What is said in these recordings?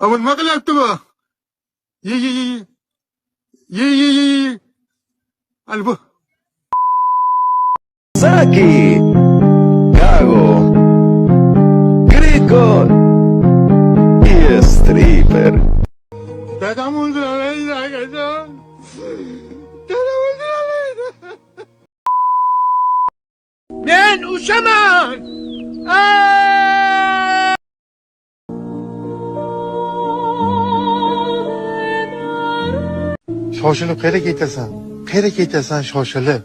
Ama nima qilyapti bu? Ye. Ye. Al bu. Saki, Gago, Grico y Stripper. Dedem öldüremeyiz arkadaşlar. Dedem öldüremeyiz. Ben uşamam. Shoshilib qayerga ketasan? Qayerga ketasan shoshilib?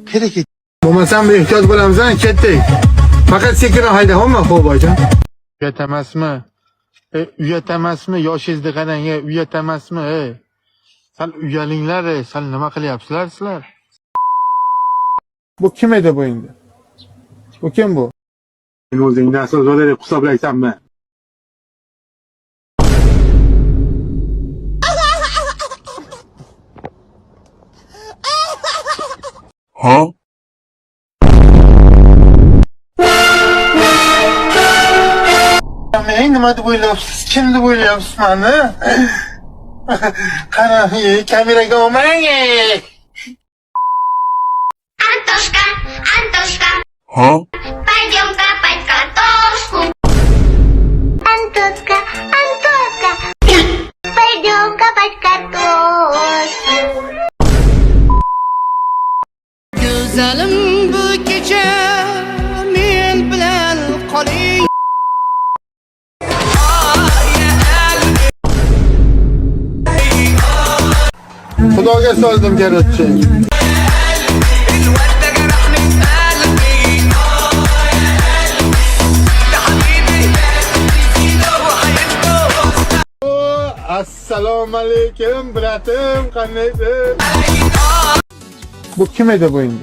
Qayerga ket? Bo'lmasam bir ehtiyot bo'lamiz, ketdik. Faqat sekinroq hayda, xo'pmi, xo'boyjon? Uyat emasmi? Uyat emasmi? Yoshingizni qarang, uyat emasmi? Sal uyalinglar, sal nima qilyapsizlar sizlar? Bu kim edi bu endi? Bu kim bu? Sen o'zingdan so'zlar deb hisoblaysanmi? Ha? Men nima deb o'ylayapsiz? Kim deb o'ylayapsiz meni? Qarang, kameraga olmang. Антошка, Ha? пойдем копать картошку. Антошка, пойдем копать картошку. Güzelim bu gece men bilan qoling. Xudoga soldim garchi. Assalomu alaykum bratim, qandaysiz? Bu kim edi bu endi?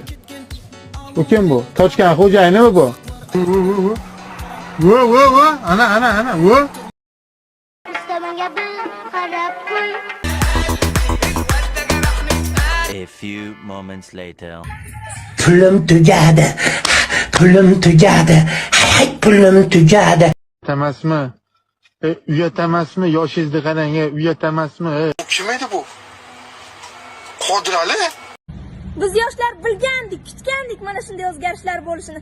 Bu kim bu? Tochkan xo'jayinimi bu? Vo, ana, vo. Ustamaga bir qarab qo'y. A few moments later. Pulim tugadi. Hay, pulim tugadi. Emasmi? Uyat emasmi? Yoshingizni qarang, uyat emasmi? Kim edi bu? Qodir Ali? Biz yoshlar bilgandik, kutgandik mana shunday o'zgarishlar bo'lishini.